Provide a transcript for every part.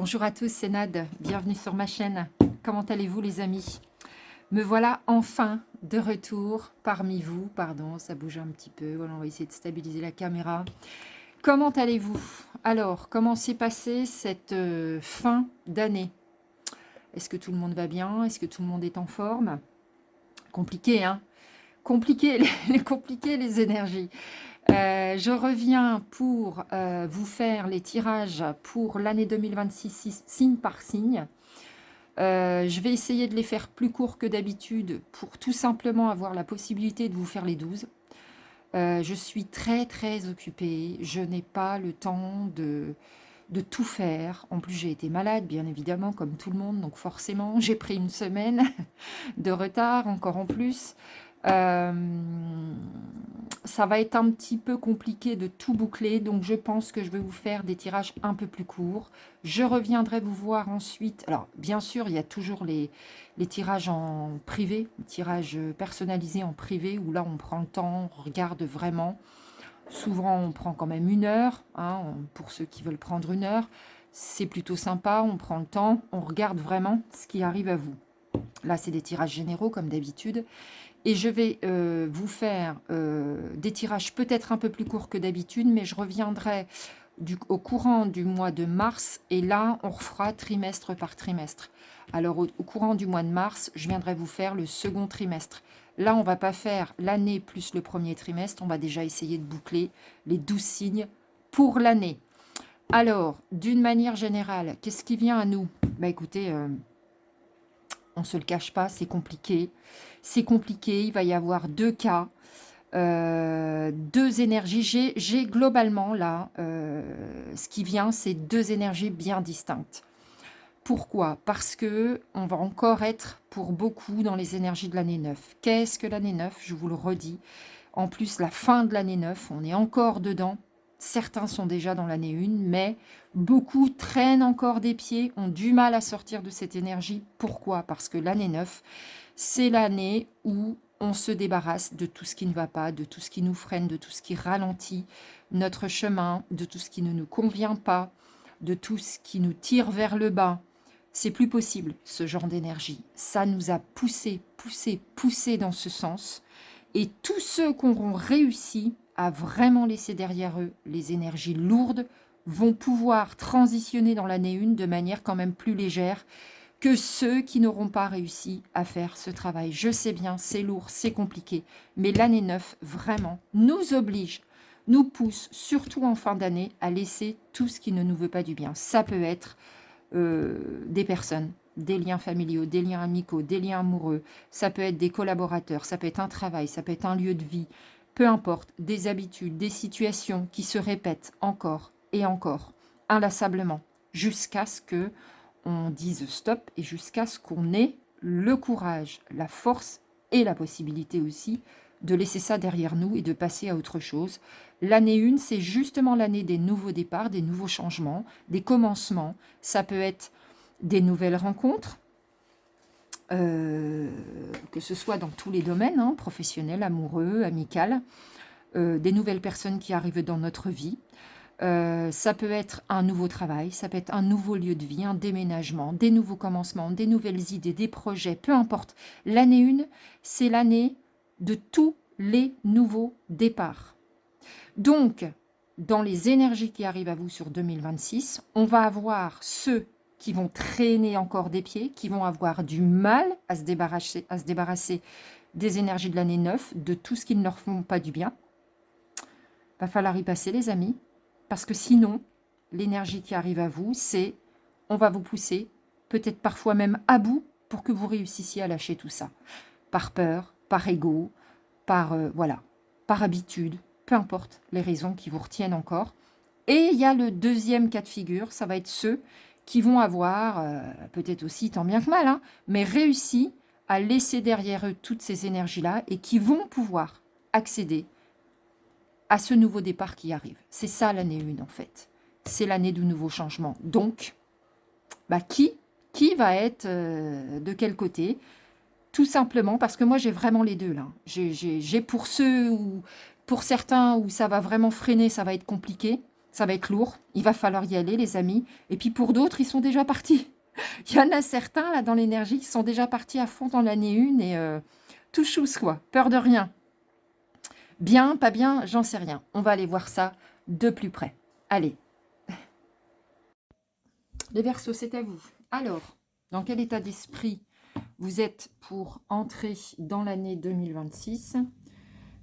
Bonjour à tous, c'est Nad, bienvenue sur ma chaîne. Comment allez-vous les amis? Me voilà enfin de retour parmi vous. Pardon, ça bouge un petit peu. Voilà, on va essayer de stabiliser la caméra. Comment allez-vous? Alors, comment s'est passée cette fin d'année? Est-ce que tout le monde va bien? Est-ce que tout le monde est en forme? Compliqué, hein? Compliqué, compliqué les énergies. Je reviens pour vous faire les tirages pour l'année 2026, signe par signe. Je vais essayer de les faire plus courts que d'habitude pour tout simplement avoir la possibilité de vous faire les 12. Je suis très très occupée, je n'ai pas le temps de tout faire. En plus, j'ai été malade, bien évidemment, comme tout le monde, donc forcément, j'ai pris une semaine de retard, encore en plus. Euh, ça va être un petit peu compliqué de tout boucler, donc je pense que je vais vous faire des tirages un peu plus courts. Je reviendrai vous voir ensuite. Alors, bien sûr, il y a toujours les tirages en privé, les tirages personnalisés en privé, où là, on prend le temps, on regarde vraiment. Souvent, on prend quand même 1 heure, hein, pour ceux qui veulent prendre 1 heure. C'est plutôt sympa, on prend le temps, on regarde vraiment ce qui arrive à vous. Là, c'est des tirages généraux, comme d'habitude. Et je vais vous faire des tirages peut-être un peu plus courts que d'habitude, mais je reviendrai au courant du mois de mars. Et là, on refera trimestre par trimestre. Alors, au courant du mois de mars, je viendrai vous faire le second trimestre. Là, on ne va pas faire l'année plus le premier trimestre. On va déjà essayer de boucler les 12 signes pour l'année. Alors, d'une manière générale, qu'est-ce qui vient à nous? Bah écoutez, on ne se le cache pas, c'est compliqué. C'est compliqué, il va y avoir 2 cas, 2 énergies. J'ai globalement là, ce qui vient, c'est 2 énergies bien distinctes. Pourquoi? Parce que on va encore être pour beaucoup dans les énergies de l'année 9. Qu'est-ce que l'année 9? Je vous le redis. En plus, la fin de l'année 9, on est encore dedans. Certains sont déjà dans l'année 1, mais beaucoup traînent encore des pieds, ont du mal à sortir de cette énergie. Pourquoi? Parce que l'année 9, c'est l'année où on se débarrasse de tout ce qui ne va pas, de tout ce qui nous freine, de tout ce qui ralentit notre chemin, de tout ce qui ne nous convient pas, de tout ce qui nous tire vers le bas. C'est plus possible, ce genre d'énergie. Ça nous a poussé dans ce sens. Et tous ceux qui auront réussi à vraiment laisser derrière eux les énergies lourdes vont pouvoir transitionner dans l'année 1 de manière quand même plus légère que ceux qui n'auront pas réussi à faire ce travail. Je sais bien, c'est lourd, c'est compliqué, mais l'année 9, vraiment, nous oblige, nous pousse, surtout en fin d'année, à laisser tout ce qui ne nous veut pas du bien. Ça peut être des personnes, des liens familiaux, des liens amicaux, des liens amoureux, ça peut être des collaborateurs, ça peut être un travail, ça peut être un lieu de vie, peu importe, des habitudes, des situations qui se répètent encore et encore, inlassablement, jusqu'à ce que on dise stop et jusqu'à ce qu'on ait le courage, la force et la possibilité aussi de laisser ça derrière nous et de passer à autre chose. L'année 1, c'est justement l'année des nouveaux départs, des nouveaux changements, des commencements. Ça peut être des nouvelles rencontres, que ce soit dans tous les domaines, hein, professionnels, amoureux, amical, des nouvelles personnes qui arrivent dans notre vie. Ça peut être un nouveau travail, ça peut être un nouveau lieu de vie, un déménagement, des nouveaux commencements, des nouvelles idées, des projets, peu importe. L'année 1, c'est l'année de tous les nouveaux départs. Donc, dans les énergies qui arrivent à vous sur 2026, on va avoir ceux qui vont traîner encore des pieds, qui vont avoir du mal à se débarrasser des énergies de l'année 9, de tout ce qui ne leur font pas du bien. Va falloir y passer, les amis, parce que sinon, l'énergie qui arrive à vous, c'est on va vous pousser, peut-être parfois même à bout, pour que vous réussissiez à lâcher tout ça. Par peur, par ego, par voilà, par habitude, peu importe les raisons qui vous retiennent encore. Et il y a le deuxième cas de figure, ça va être ceux qui vont avoir, peut-être aussi tant bien que mal, hein, mais réussi à laisser derrière eux toutes ces énergies-là et qui vont pouvoir accéder à ce nouveau départ qui arrive. C'est ça l'année 1 en fait. C'est l'année du nouveau changement. Donc, bah, qui va être de quel côté? Tout simplement parce que moi j'ai vraiment les deux là. J'ai pour ceux ou pour certains où ça va vraiment freiner, ça va être compliqué. Ça va être lourd. Il va falloir y aller, les amis. Et puis pour d'autres, ils sont déjà partis. Il y en a certains, là, dans l'énergie, qui sont déjà partis à fond dans l'année 1 et tout chousse, quoi. Peur de rien. Bien, pas bien, j'en sais rien. On va aller voir ça de plus près. Allez. Les Verseaux, c'est à vous. Alors, dans quel état d'esprit vous êtes pour entrer dans l'année 2026 ?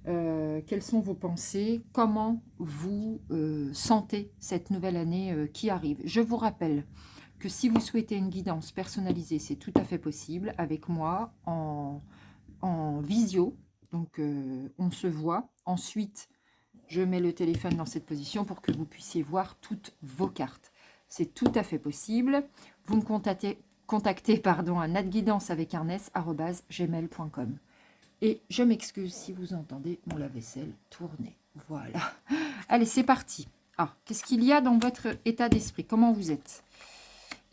Quelles sont vos pensées? Comment vous sentez cette nouvelle année qui arrive? Je vous rappelle que si vous souhaitez une guidance personnalisée, c'est tout à fait possible avec moi en visio. Donc, on se voit. Ensuite, je mets le téléphone dans cette position pour que vous puissiez voir toutes vos cartes. C'est tout à fait possible. Vous me contactez à natguidance avec un s@gmail.com. Et je m'excuse si vous entendez mon lave-vaisselle tourner. Voilà. Allez, c'est parti. Ah, qu'est-ce qu'il y a dans votre état d'esprit? Comment vous êtes?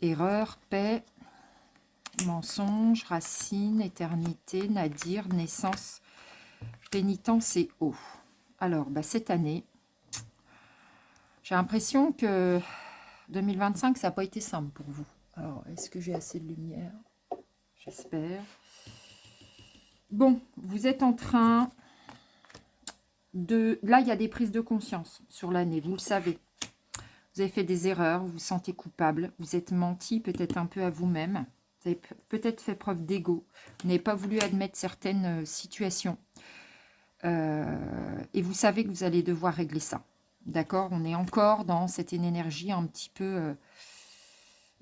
Erreur, paix, mensonge, racine, éternité, nadir, naissance, pénitence et eau. Alors, cette année, j'ai l'impression que 2025, ça n'a pas été simple pour vous. Alors, est-ce que j'ai assez de lumière? J'espère. Bon, vous êtes en train de... Là, il y a des prises de conscience sur l'année, vous le savez. Vous avez fait des erreurs, vous vous sentez coupable, vous êtes menti peut-être un peu à vous-même. Vous avez peut-être fait preuve d'ego. Vous n'avez pas voulu admettre certaines situations. Et vous savez que vous allez devoir régler ça. D'accord? On est encore dans cette énergie un petit peu...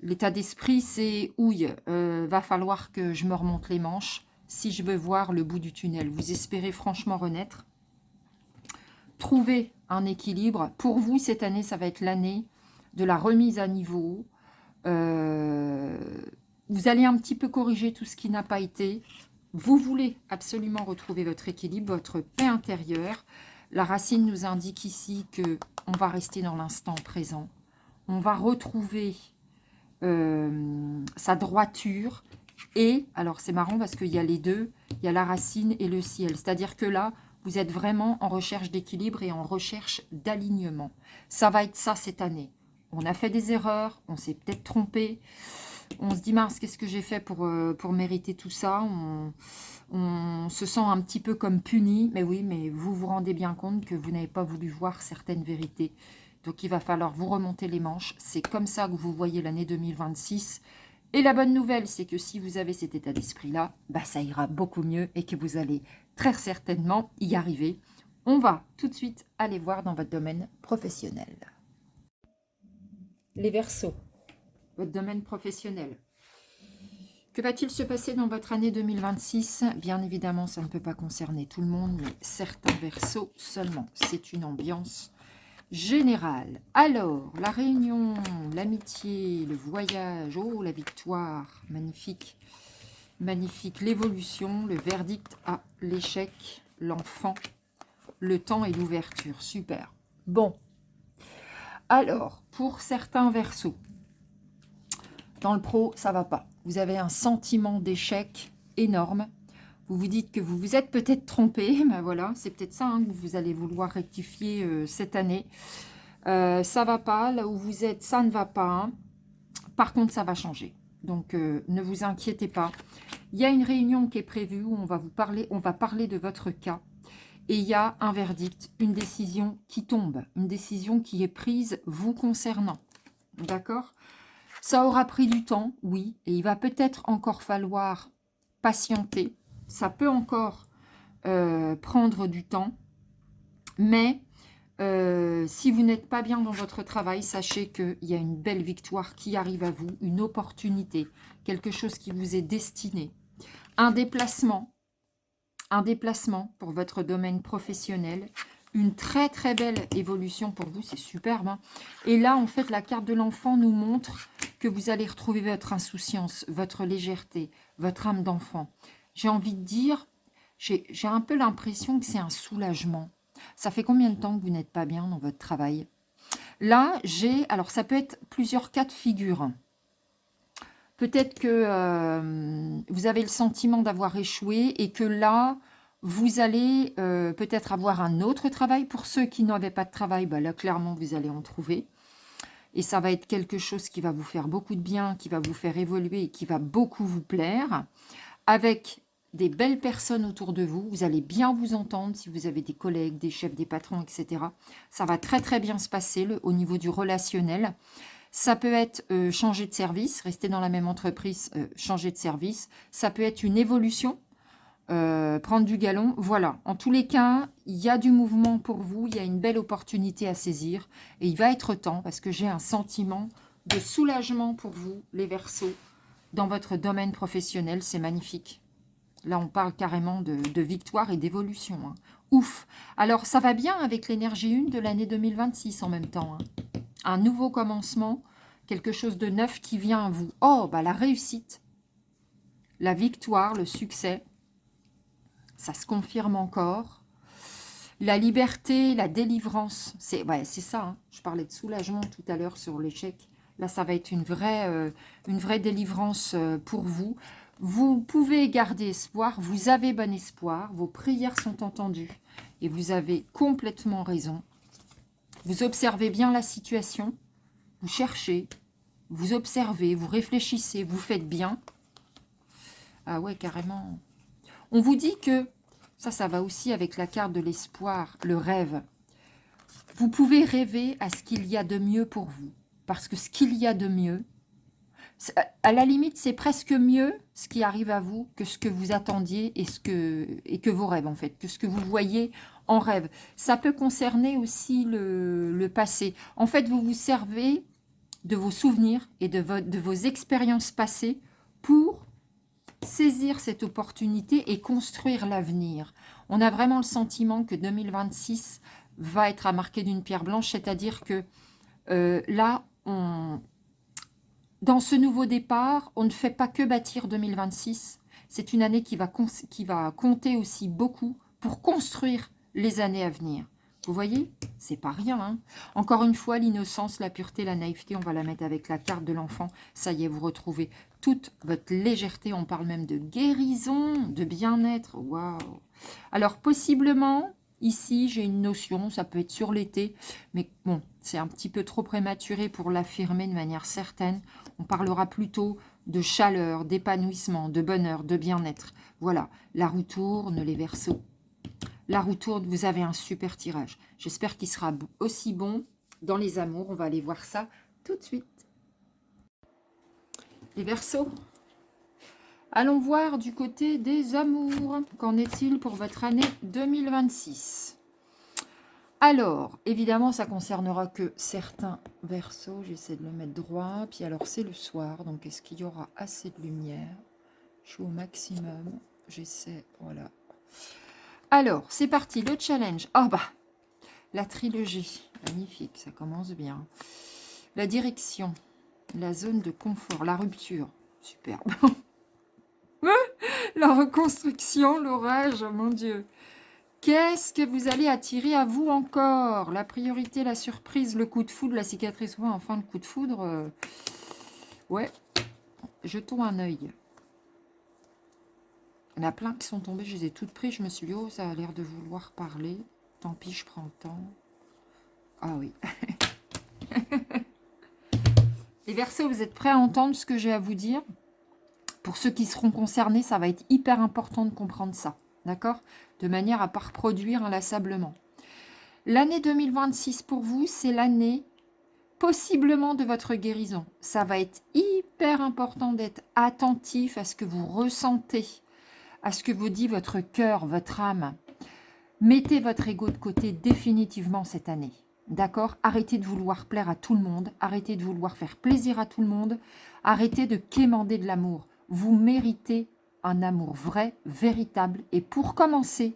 L'état d'esprit, c'est ouille. Va falloir que je me remonte les manches si je veux voir le bout du tunnel. Vous espérez franchement renaître. Trouvez un équilibre. Pour vous, cette année, ça va être l'année de la remise à niveau. Vous allez un petit peu corriger tout ce qui n'a pas été. Vous voulez absolument retrouver votre équilibre, votre paix intérieure. La racine nous indique ici qu'on va rester dans l'instant présent. On va retrouver sa droiture. Et, alors c'est marrant parce qu'il y a les deux, il y a la racine et le ciel. C'est-à-dire que là, vous êtes vraiment en recherche d'équilibre et en recherche d'alignement. Ça va être ça cette année. On a fait des erreurs, on s'est peut-être trompé. On se dit, mince, qu'est-ce que j'ai fait pour mériter tout ça? On se sent un petit peu comme puni. Mais oui, mais vous vous rendez bien compte que vous n'avez pas voulu voir certaines vérités. Donc, il va falloir vous remonter les manches. C'est comme ça que vous voyez l'année 2026. Et la bonne nouvelle, c'est que si vous avez cet état d'esprit-là, ça ira beaucoup mieux et que vous allez très certainement y arriver. On va tout de suite aller voir dans votre domaine professionnel. Les Verseaux, votre domaine professionnel. Que va-t-il se passer dans votre année 2026? Bien évidemment, ça ne peut pas concerner tout le monde, mais certains Verseaux seulement. C'est une ambiance générale. Alors, la réunion, l'amitié, le voyage, oh, la victoire, magnifique, magnifique, l'évolution, le verdict à l'échec, l'enfant, le temps et l'ouverture, super. Bon, alors, pour certains Verseaux, dans le pro, ça va pas. Vous avez un sentiment d'échec énorme. Vous vous dites que vous vous êtes peut-être trompé. Ben voilà, c'est peut-être ça que vous allez vouloir rectifier cette année. Ça va pas. Là où vous êtes, ça ne va pas. Par contre, ça va changer. Donc, ne vous inquiétez pas. Il y a une réunion qui est prévue où on va parler de votre cas. Et il y a un verdict, une décision qui tombe. Une décision qui est prise vous concernant. D'accord ? Ça aura pris du temps, oui. Et il va peut-être encore falloir patienter. Ça peut encore prendre du temps, mais si vous n'êtes pas bien dans votre travail, sachez qu'il y a une belle victoire qui arrive à vous, une opportunité, quelque chose qui vous est destiné, un déplacement pour votre domaine professionnel, une très très belle évolution pour vous, c'est superbe. Hein. Et là, en fait, la carte de l'enfant nous montre que vous allez retrouver votre insouciance, votre légèreté, votre âme d'enfant. J'ai envie de dire, j'ai un peu l'impression que c'est un soulagement. Ça fait combien de temps que vous n'êtes pas bien dans votre travail? Là, alors ça peut être plusieurs cas de figure. Peut-être que vous avez le sentiment d'avoir échoué et que là, Vous allez peut-être avoir un autre travail. Pour ceux qui n'avaient pas de travail, bah là, clairement, vous allez en trouver. Et ça va être quelque chose qui va vous faire beaucoup de bien, qui va vous faire évoluer et qui va beaucoup vous plaire. Avec des belles personnes autour de vous, vous allez bien vous entendre si vous avez des collègues, des chefs, des patrons, etc. Ça va très très bien se passer au niveau du relationnel. Ça peut être changer de service, rester dans la même entreprise, changer de service. Ça peut être une évolution, prendre du galon. Voilà, en tous les cas, il y a du mouvement pour vous, il y a une belle opportunité à saisir. Et il va être temps, parce que j'ai un sentiment de soulagement pour vous, les Verseaux, dans votre domaine professionnel. C'est magnifique. Là, on parle carrément de victoire et d'évolution. Hein. Ouf. Alors, ça va bien avec l'énergie 1 de l'année 2026 en même temps. Hein. Un nouveau commencement, quelque chose de neuf qui vient à vous. Oh, bah la réussite, la victoire, le succès, ça se confirme encore. La liberté, la délivrance, c'est ça. Hein. Je parlais de soulagement tout à l'heure sur l'échec. Là, ça va être une vraie délivrance pour vous. Vous pouvez garder espoir, vous avez bon espoir, vos prières sont entendues et vous avez complètement raison. Vous observez bien la situation, vous cherchez, vous observez, vous réfléchissez, vous faites bien. Ah ouais, carrément. On vous dit que, ça va aussi avec la carte de l'espoir, le rêve. Vous pouvez rêver à ce qu'il y a de mieux pour vous. Parce que ce qu'il y a de mieux, à la limite, c'est presque mieux ce qui arrive à vous que ce que vous attendiez et que vos rêves, en fait, que ce que vous voyez en rêve. Ça peut concerner aussi le passé. En fait, vous vous servez de vos souvenirs et de vos expériences passées pour saisir cette opportunité et construire l'avenir. On a vraiment le sentiment que 2026 va être à marquer d'une pierre blanche, c'est-à-dire que là, dans ce nouveau départ, on ne fait pas que bâtir 2026. C'est une année qui va compter aussi beaucoup pour construire les années à venir. Vous voyez, c'est pas rien. Hein. Encore une fois, l'innocence, la pureté, la naïveté, on va la mettre avec la carte de l'enfant. Ça y est, vous retrouvez toute votre légèreté. On parle même de guérison, de bien-être. Waouh! Alors, possiblement, ici, j'ai une notion, ça peut être sur l'été, mais bon, c'est un petit peu trop prématuré pour l'affirmer de manière certaine. On parlera plutôt de chaleur, d'épanouissement, de bonheur, de bien-être. Voilà, la roue tourne, les Verseaux. La roue tourne, vous avez un super tirage. J'espère qu'il sera aussi bon dans les amours. On va aller voir ça tout de suite. Les Verseaux, allons voir du côté des amours. Qu'en est-il pour votre année 2026 ? Alors, évidemment, ça concernera que certains Verseaux. J'essaie de le mettre droit. Puis alors, c'est le soir. Donc, est-ce qu'il y aura assez de lumière? Je suis au maximum. J'essaie, voilà. Alors, c'est parti, le challenge. Ah bah, la trilogie. Magnifique, ça commence bien. La direction, la zone de confort, la rupture. Superbe. La reconstruction, l'orage, mon Dieu. Qu'est-ce que vous allez attirer à vous encore? La priorité, la surprise, le coup de foudre, la cicatrice. Ouais, enfin, le coup de foudre. Ouais, jetons un œil. Il y en a plein qui sont tombés, je les ai toutes prises. Je me suis dit, oh, ça a l'air de vouloir parler. Tant pis, je prends le temps. Ah oui. Les Verseaux, vous êtes prêts à entendre ce que j'ai à vous dire? Pour ceux qui seront concernés, ça va être hyper important de comprendre ça. D'accord? De manière à ne pas reproduire inlassablement. L'année 2026 pour vous, c'est l'année possiblement de votre guérison. Ça va être hyper important d'être attentif à ce que vous ressentez, à ce que vous dit votre cœur, votre âme. Mettez votre ego de côté définitivement cette année. D'accord? Arrêtez de vouloir plaire à tout le monde. Arrêtez de vouloir faire plaisir à tout le monde. Arrêtez de quémander de l'amour. Vous méritez un amour vrai, véritable. Et pour commencer,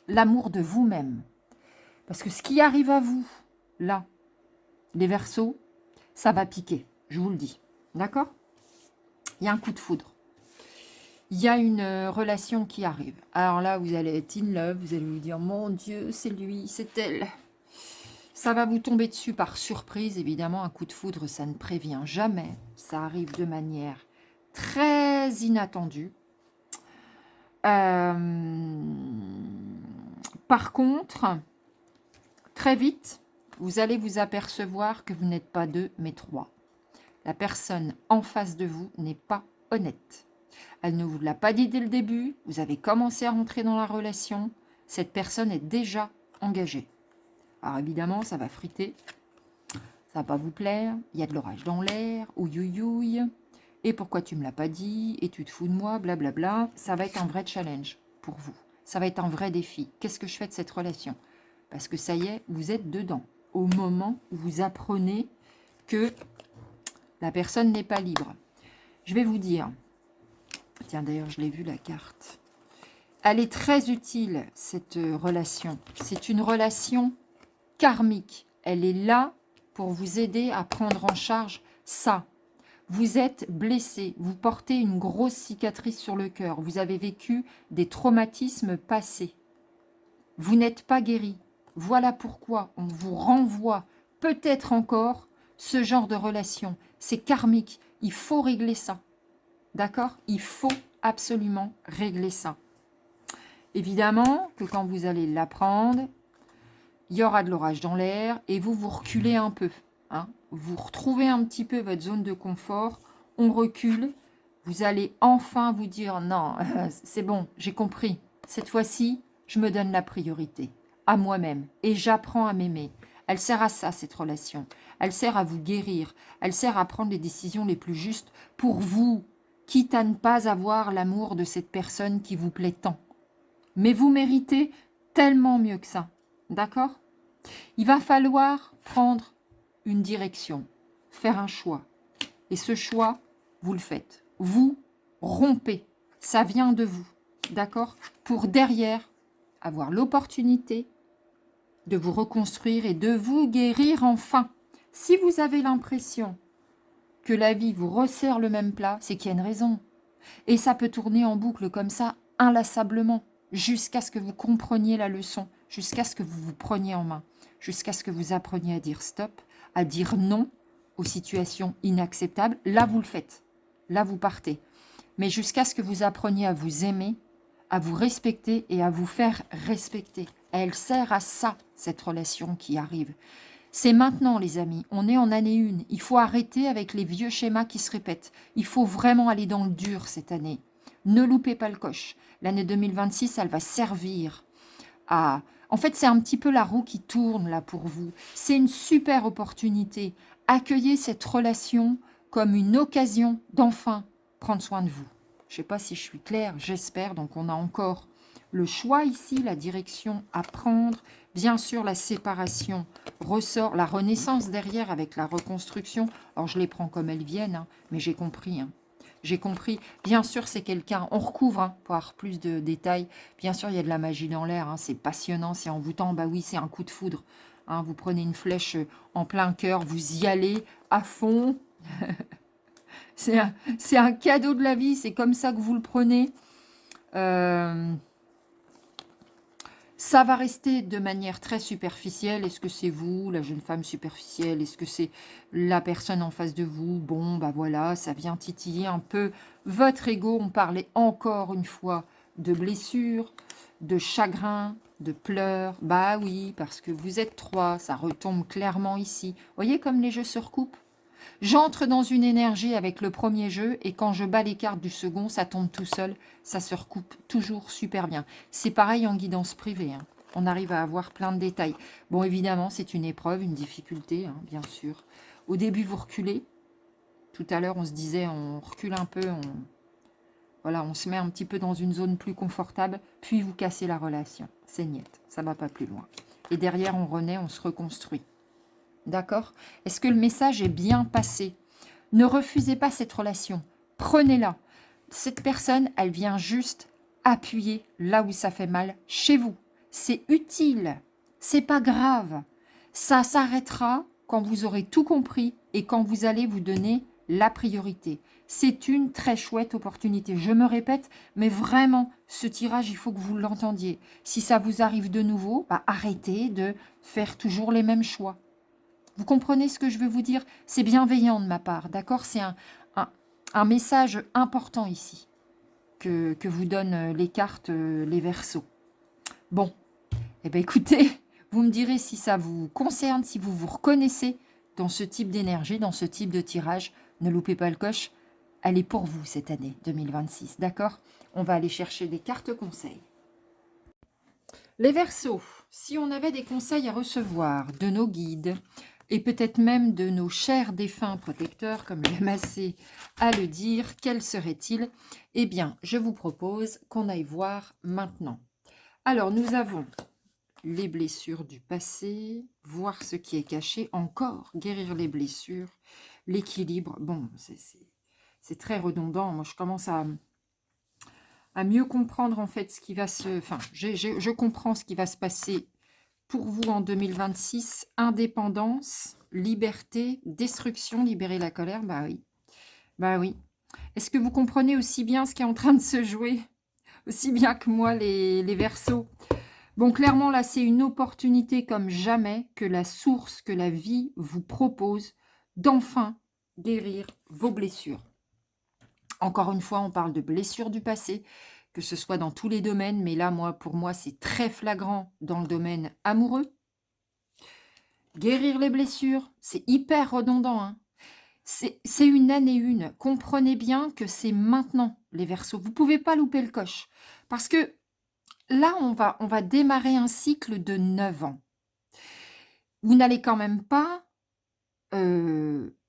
l'amour de vous-même. Parce que ce qui arrive à vous, là, les Verseaux, ça va piquer. Je vous le dis. D'accord? Il y a un coup de foudre. Il y a une relation qui arrive. Alors là, vous allez être in love, vous allez vous dire, mon Dieu, c'est lui, c'est elle. Ça va vous tomber dessus par surprise, évidemment. Un coup de foudre, ça ne prévient jamais. Ça arrive de manière très inattendue. Par contre, très vite, vous allez vous apercevoir que vous n'êtes pas deux, mais trois. La personne en face de vous n'est pas honnête. Elle ne vous l'a pas dit dès le début, vous avez commencé à rentrer dans la relation, cette personne est déjà engagée. Alors évidemment, ça va friter, ça va pas vous plaire, il y a de l'orage dans l'air, ouïouïouï, et pourquoi tu me l'as pas dit, et tu te fous de moi, blablabla, ça va être un vrai challenge pour vous. Ça va être un vrai défi. Qu'est-ce que je fais de cette relation? Parce que ça y est, vous êtes dedans. Au moment où vous apprenez que la personne n'est pas libre. Je vais vous dire, tiens d'ailleurs je l'ai vu la carte, elle est très utile cette relation. C'est une relation karmique. Elle est là pour vous aider à prendre en charge ça. Vous êtes blessé, vous portez une grosse cicatrice sur le cœur, vous avez vécu des traumatismes passés. Vous n'êtes pas guéri. Voilà pourquoi on vous renvoie peut-être encore ce genre de relation. C'est karmique, il faut régler ça. D'accord? Il faut absolument régler ça. Évidemment que quand vous allez l'apprendre, il y aura de l'orage dans l'air et vous vous reculez un peu. Hein. Vous retrouvez un petit peu votre zone de confort, on recule, vous allez enfin vous dire non, c'est bon, j'ai compris. Cette fois-ci, je me donne la priorité à moi-même et j'apprends à m'aimer. Elle sert à ça, cette relation. Elle sert à vous guérir. Elle sert à prendre les décisions les plus justes pour vous, quitte à ne pas avoir l'amour de cette personne qui vous plaît tant. Mais vous méritez tellement mieux que ça. D'accord? Il va falloir prendre une direction, faire un choix. Et ce choix, vous le faites. Vous rompez. Ça vient de vous. D'accord? Pour derrière, avoir l'opportunité de vous reconstruire et de vous guérir enfin. Si vous avez l'impression que la vie vous resserre le même plat, c'est qu'il y a une raison. Et ça peut tourner en boucle comme ça, inlassablement, jusqu'à ce que vous compreniez la leçon, jusqu'à ce que vous vous preniez en main, jusqu'à ce que vous appreniez à dire stop, à dire non aux situations inacceptables. Là, vous le faites. Là, vous partez. Mais jusqu'à ce que vous appreniez à vous aimer, à vous respecter et à vous faire respecter. Elle sert à ça, cette relation qui arrive. C'est maintenant, les amis. On est en année 1. Il faut arrêter avec les vieux schémas qui se répètent. Il faut vraiment aller dans le dur cette année. Ne loupez pas le coche. L'année 2026, elle va servir à... En fait, c'est un petit peu la roue qui tourne là pour vous. C'est une super opportunité. Accueillez cette relation comme une occasion d'enfin prendre soin de vous. Je ne sais pas si je suis claire, j'espère. Donc, on a encore le choix ici, la direction à prendre. Bien sûr, la séparation ressort, la renaissance derrière avec la reconstruction. Alors, je les prends comme elles viennent, hein, mais j'ai compris. J'ai compris. Bien sûr, c'est quelqu'un, on recouvre pour avoir plus de détails. Bien sûr, il y a de la magie dans l'air, c'est passionnant, c'est envoûtant. Bah oui, c'est un coup de foudre. Vous prenez une flèche en plein cœur, vous y allez à fond. C'est un cadeau de la vie, c'est comme ça que vous le prenez. Ça va rester de manière très superficielle. Est-ce que c'est vous, la jeune femme superficielle? Est-ce que c'est la personne en face de vous? Bon, bah voilà, ça vient titiller un peu votre ego. On parlait encore une fois de blessures, de chagrin, de pleurs. Bah oui, parce que vous êtes 3, ça retombe clairement ici. Vous voyez comme les jeux se recoupent? J'entre dans une énergie avec le premier jeu et quand je bats les cartes du second, ça tombe tout seul, ça se recoupe toujours super bien. C'est pareil en guidance privée, on arrive à avoir plein de détails. Bon, évidemment, c'est une épreuve, une difficulté, bien sûr. Au début, vous reculez. Tout à l'heure, on se disait, on recule un peu, voilà, on se met un petit peu dans une zone plus confortable, puis vous cassez la relation. C'est niette, ça ne va pas plus loin. Et derrière, on renaît, on se reconstruit. D'accord? Est-ce que le message est bien passé? Ne refusez pas cette relation. Prenez-la. Cette personne, elle vient juste appuyer là où ça fait mal chez vous. C'est utile. C'est pas grave. Ça s'arrêtera quand vous aurez tout compris et quand vous allez vous donner la priorité. C'est une très chouette opportunité. Je me répète, mais vraiment, ce tirage, il faut que vous l'entendiez. Si ça vous arrive de nouveau, arrêtez de faire toujours les mêmes choix. Vous comprenez ce que je veux vous dire? C'est bienveillant de ma part, d'accord? C'est un message important ici que vous donnent les cartes, les verseaux. Bon, Eh bien, écoutez, vous me direz si ça vous concerne, si vous vous reconnaissez dans ce type d'énergie, dans ce type de tirage. Ne loupez pas le coche. Elle est pour vous cette année 2026, d'accord? On va aller chercher des cartes conseils. Les Verseaux, si on avait des conseils à recevoir de nos guides et peut-être même de nos chers défunts protecteurs, comme j'aime assez à le dire, quels seraient-ils? Eh bien, je vous propose qu'on aille voir maintenant. Alors, nous avons les blessures du passé, voir ce qui est caché, encore guérir les blessures, l'équilibre. Bon, c'est très redondant. Moi, je commence à mieux comprendre en fait ce qui va se... Enfin, je comprends ce qui va se passer pour vous en 2026. Indépendance, liberté, destruction, libérer la colère. Bah oui, bah oui. Est-ce que vous comprenez aussi bien ce qui est en train de se jouer? Aussi bien que moi, les Verseaux. Bon, clairement, là, c'est une opportunité comme jamais que la source, que la vie vous propose d'enfin guérir vos blessures. Encore une fois, on parle de blessures du passé, que ce soit dans tous les domaines, mais là, pour moi, c'est très flagrant dans le domaine amoureux. Guérir les blessures, c'est hyper redondant, hein. C'est une année une. Comprenez bien que c'est maintenant, les Verseaux. Vous ne pouvez pas louper le coche. Parce que là, on va démarrer un cycle de 9 ans. Vous n'allez quand même pas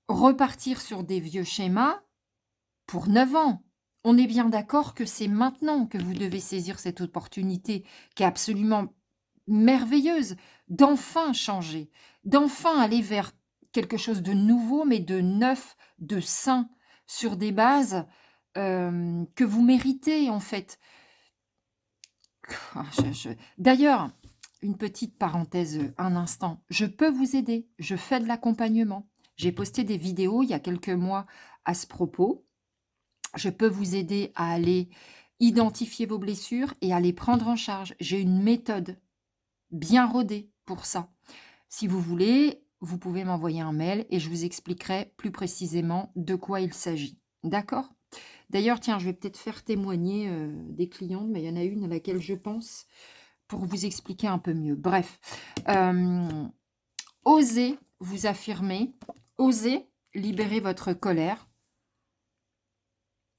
repartir sur des vieux schémas pour 9 ans. On est bien d'accord que c'est maintenant que vous devez saisir cette opportunité qui est absolument merveilleuse, d'enfin changer, d'enfin aller vers quelque chose de nouveau, mais de neuf, de sain, sur des bases que vous méritez en fait. D'ailleurs, une petite parenthèse, un instant, je peux vous aider, je fais de l'accompagnement. J'ai posté des vidéos il y a quelques mois à ce propos. Je peux vous aider à aller identifier vos blessures et à les prendre en charge. J'ai une méthode bien rodée pour ça. Si vous voulez, vous pouvez m'envoyer un mail et je vous expliquerai plus précisément de quoi il s'agit. D'accord? D'ailleurs, tiens, je vais peut-être faire témoigner des clientes, mais il y en a une à laquelle je pense pour vous expliquer un peu mieux. Bref, osez vous affirmer, osez libérer votre colère,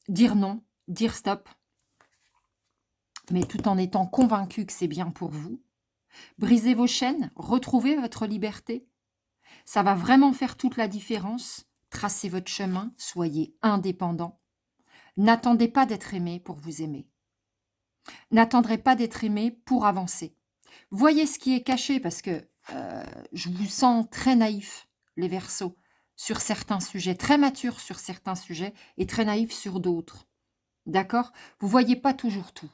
dire non, dire stop, mais tout en étant convaincu que c'est bien pour vous. Brisez vos chaînes, retrouvez votre liberté. Ça va vraiment faire toute la différence. Tracez votre chemin, soyez indépendant. N'attendez pas d'être aimé pour vous aimer. N'attendrez pas d'être aimé pour avancer. Voyez ce qui est caché parce que je vous sens très naïf, les Verseaux, sur certains sujets, très mature sur certains sujets et très naïf sur d'autres. D'accord? Vous voyez pas toujours tout.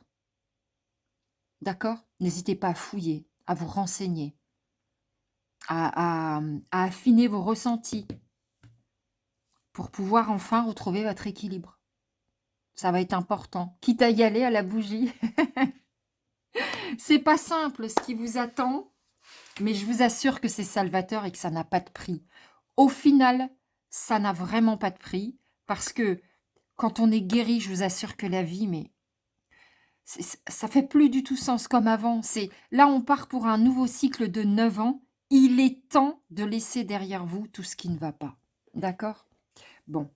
D'accord? N'hésitez pas à fouiller, à vous renseigner, à affiner vos ressentis pour pouvoir enfin retrouver votre équilibre. Ça va être important, quitte à y aller à la bougie. C'est pas simple ce qui vous attend, mais je vous assure que c'est salvateur et que ça n'a pas de prix. Au final, ça n'a vraiment pas de prix parce que quand on est guéri, je vous assure que la vie, mais ça fait plus du tout sens comme avant. Là, on part pour un nouveau cycle de 9 ans. Il est temps de laisser derrière vous tout ce qui ne va pas. D'accord? Bon,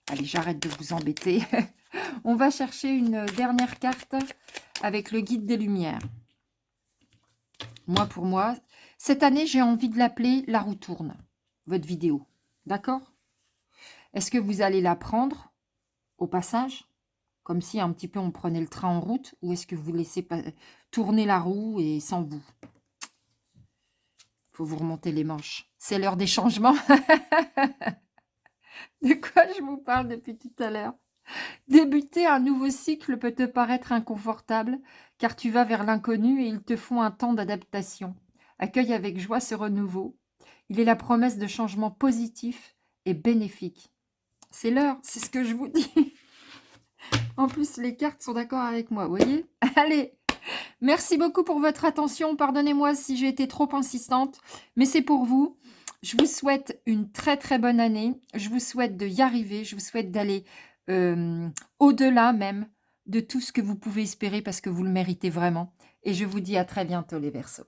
allez, j'arrête de vous embêter. On va chercher une dernière carte avec le guide des Lumières. Moi, pour moi, cette année, j'ai envie de l'appeler « La roue tourne », votre vidéo. D'accord? Est-ce que vous allez la prendre au passage, comme si un petit peu on prenait le train en route, ou est-ce que vous laissez tourner la roue et sans vous? Il faut vous remonter les manches. C'est l'heure des changements. De quoi je vous parle depuis tout à l'heure? Débuter un nouveau cycle peut te paraître inconfortable, car tu vas vers l'inconnu et il te faut un temps d'adaptation. Accueille avec joie ce renouveau. Il est la promesse de changements positifs et bénéfiques. C'est l'heure, c'est ce que je vous dis. En plus, les cartes sont d'accord avec moi, vous voyez? Allez, merci beaucoup pour votre attention. Pardonnez-moi si j'ai été trop insistante, mais c'est pour vous. Je vous souhaite une très très bonne année. Je vous souhaite d'y arriver. Je vous souhaite d'aller au-delà même de tout ce que vous pouvez espérer parce que vous le méritez vraiment. et je vous dis à très bientôt les Verseaux.